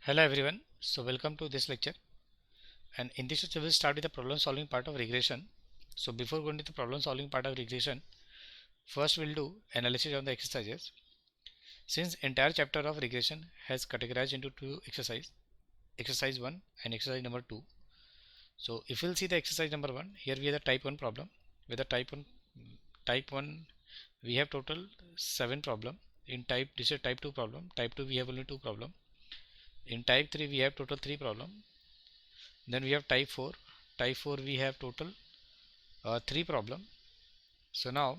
Hello everyone, so welcome to this lecture, and in this lecture we'll start with the problem solving part of regression. So before going to the problem solving part of regression, first we'll do analysis on the exercises. Since entire chapter of regression has categorized into two exercises, exercise 1 and exercise number 2. So if we'll see the exercise number 1, here we have the type 1 problem. With the type 1 we have total 7 problem. In type, this is type 2 problem. Type 2 we have only 2 problem. In type 3 we have total 3 problem. Then we have type 4. Type 4 we have total 3 problem. So now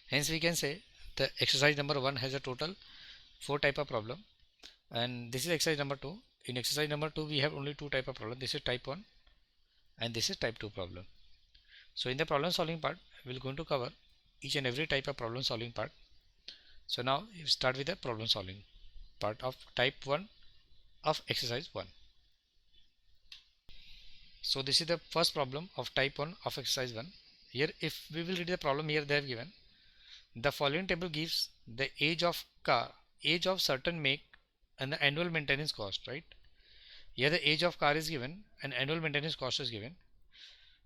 hence we can say the exercise number 1 has a total 4 type of problem, and this is exercise number 2. In exercise number 2 we have only 2 type of problem. This is type 1 and this is type 2 problem. So in the problem solving part we are going to cover each and every type of problem solving part. So now you start with the problem solving part of type 1 of exercise 1. So this is the first problem of type 1 of exercise 1. Here if we will read the problem, here they have given the following table gives the age of car, age of certain make, and the annual maintenance cost, right? Here the age of car is given and annual maintenance cost is given.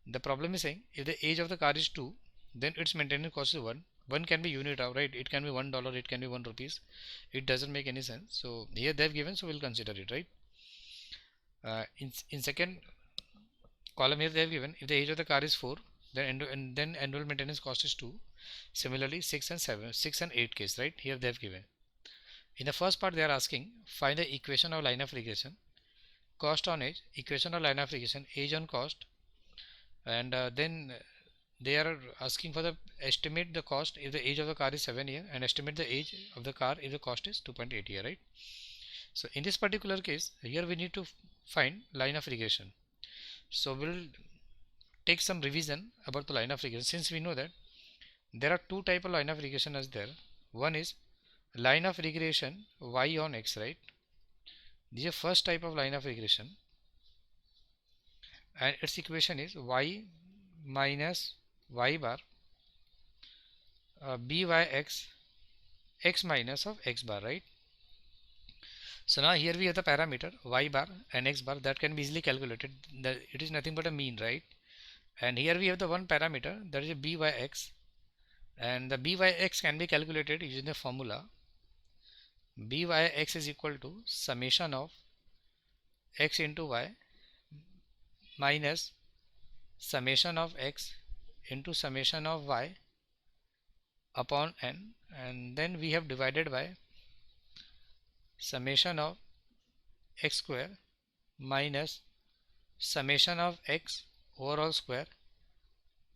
The problem is saying if the age of the car is 2, then its maintenance cost is 1. 1 can be unit of, right? It can be $1, it can be 1 rupees. It doesn't make any sense. So here they have given, so we'll consider it, right? In second column here they have given if the age of the car is 4, then annual maintenance cost is 2. Similarly 6 and 8 case, right? Here they have given. In the first part they are asking find the equation of line of regression, cost on age, equation of line of regression, age on cost, and then they are asking for the estimate the cost if the age of the car is 7 year and estimate the age of the car if the cost is 2.8 year, right? So in this particular case here we need to find line of regression. So we'll take some revision about the line of regression. Since we know that there are two type of line of regression as there. One is line of regression y on x, right? This is the first type of line of regression, and its equation is y minus y bar byx x minus of x bar, right? So now here we have the parameter y bar and x bar that can be easily calculated. It is nothing but a mean, right? And here we have the one parameter that is a byx, and the byx can be calculated using the formula byx is equal to summation of x into y minus summation of x into summation of y upon n, and then we have divided by summation of x square minus summation of x overall square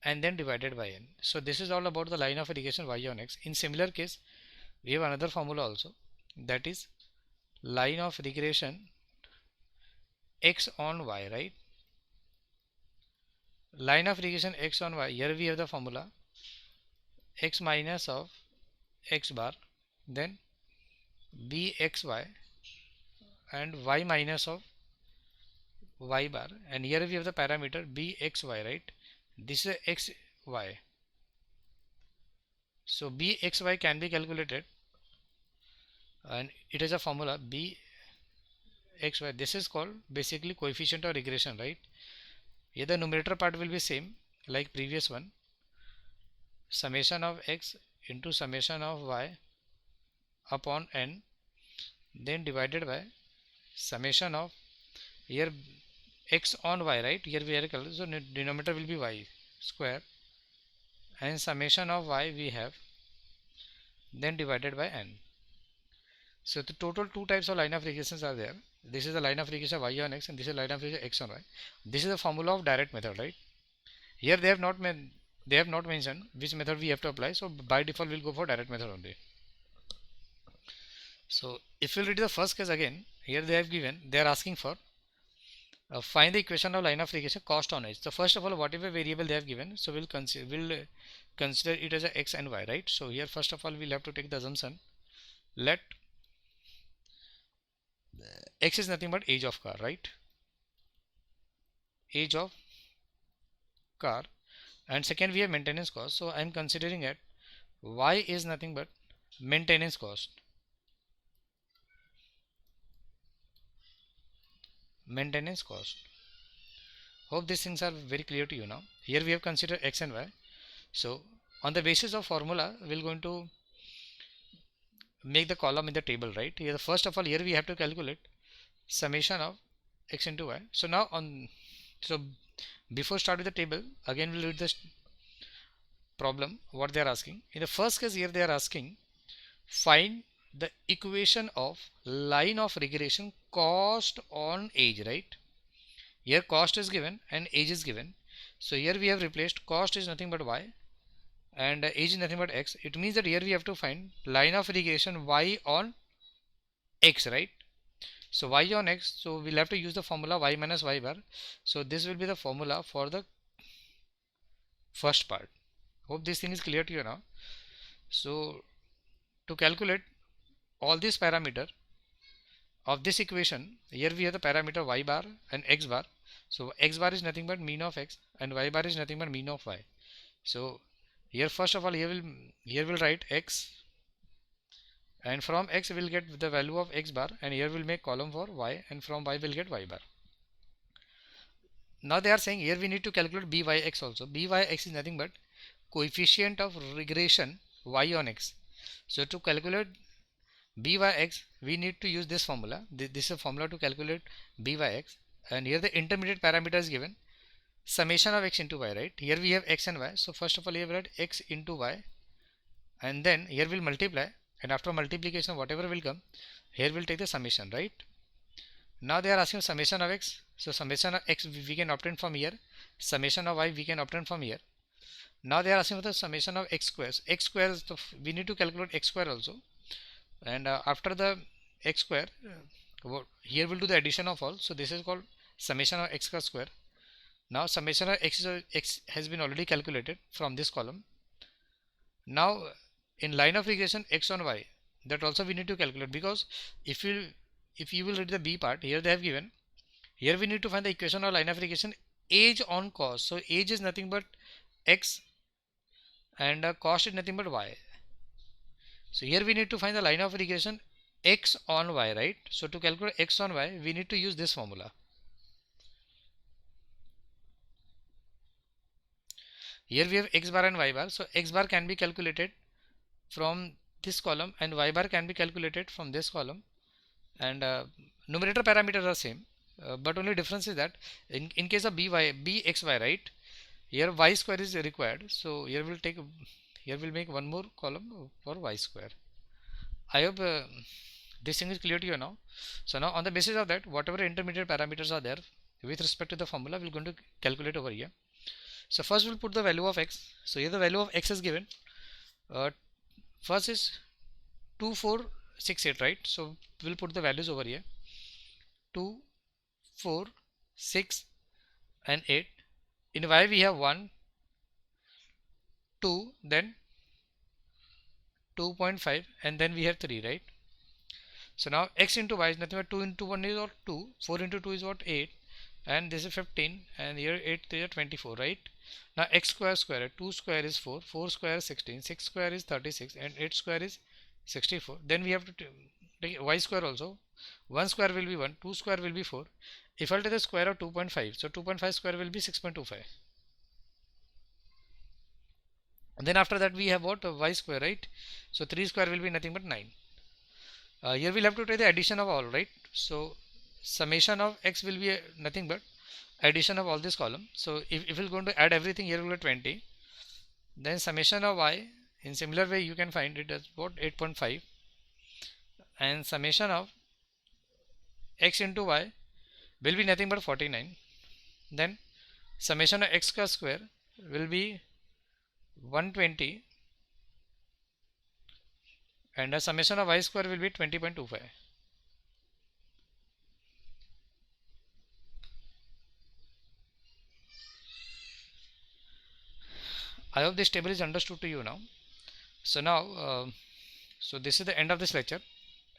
and then divided by n. So this is all about the line of regression y on x. In similar case we have another formula also, that is line of regression x on y, right? Line of regression x on y, here we have the formula x minus of x bar, then bxy and y minus of y bar, and here we have the parameter bxy, right? This is xy. So bxy can be calculated, and it is a formula bxy. This is called basically coefficient of regression, right? Here the numerator part will be same like previous one, summation of x into summation of y upon n, then divided by summation of here x on y, right? Here we are calculating, so denominator will be y square, and summation of y we have, then divided by n. So the total two types of line of regressions are there. This is the line of regression y on x, and this is line of regression x on y. This is the formula of direct method, right? Here they have not mentioned which method we have to apply, so by default we'll go for direct method only. So if we'll read the first case again, here they have given, they are asking for find the equation of line of regression cost on age. So first of all, whatever variable they have given, so we'll consider it as a x and y, right? So here first of all we'll have to take the assumption, let x is nothing but age of car, right? Age of car, and second we have maintenance cost, so I am considering it y is nothing but maintenance cost. maintenance cost. Hope these things are very clear to you now. Here we have considered x and y. So on the basis of formula, we're going to make the column in the table, right? Here, first of all, here we have to calculate summation of x into y. So now before start with the table, again we'll read this problem, what they are asking. In the first case here, they are asking find the equation of line of regression cost on age, right? Here cost is given and age is given. So here we have replaced cost is nothing but y and age is nothing but x. It means that here we have to find line of regression y on x, right? So y on x, so we'll have to use the formula y minus y bar. So this will be the formula for the first part. Hope this thing is clear to you now. So to calculate all these parameter of this equation, here we have the parameter y bar and x bar. So x bar is nothing but mean of x and y bar is nothing but mean of y. So here first of all here we'll write x, and from x we'll get the value of x bar, and here we'll make column for y, and from y we'll get y bar. Now they are saying here we need to calculate byx also. Byx is nothing but coefficient of regression y on x. So to calculate byx we need to use this formula. This is a formula to calculate byx, and here the intermediate parameter is given summation of x into y, right? Here we have x and y. So first of all here we write x into y, and then here we'll multiply, and after multiplication whatever will come, here we'll take the summation, right? Now they are asking summation of x. So summation of x we can obtain from here, summation of y we can obtain from here. Now they are asking for the summation of x squares. X squares, we need to calculate x square also, and after the x square here we'll do the addition of all. So this is called summation of x square. Now summation of x has been already calculated from this column. Now in line of regression x on y, that also we need to calculate, because if you will read the b part, here they have given, here we need to find the equation of line of regression age on cost. So age is nothing but x and cost is nothing but y. So here we need to find the line of regression x on y, right? So to calculate x on y we need to use this formula. Here we have x bar and y bar. So x bar can be calculated from this column and y bar can be calculated from this column, and numerator parameters are same, but only difference is that in case of bxy, right, here y square is required. So here we'll make one more column for y square. I hope this thing is clear to you now. So now on the basis of that, whatever intermediate parameters are there with respect to the formula, we're going to calculate over here. So first we'll put the value of x. So here the value of x is given. First is 2468, right? So we'll put the values over here. 2, 4, 6 and 8. In y we have 1, 2, then 2.5, and then we have 3, right? So now x into y is nothing but 2 into 1 is what 2, 4 into 2 is what 8, and this is 15, and here 8 is 24, right? Now x square square, 2 square is 4, 4 square is 16, 6 square is 36, and 8 square is 64. Then we have to take y square also. 1 square will be 1, 2 square will be 4. If I'll take the square of 2.5, so 2.5 square will be 6.25. And then after that we have what? Y square, right? So 3 square will be nothing but 9. Here we'll have to take the addition of all, right? So summation of x will be nothing but addition of all this column. So if we're going to add everything, here we'll get 20. Then summation of y, in similar way you can find it as what 8.5, and summation of x into y will be nothing but 49. Then summation of x square will be 120, and the summation of y square will be 20.25. I hope this table is understood to you now. So now so this is the end of this lecture,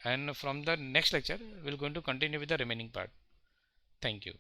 and from the next lecture we're going to continue with the remaining part. Thank you.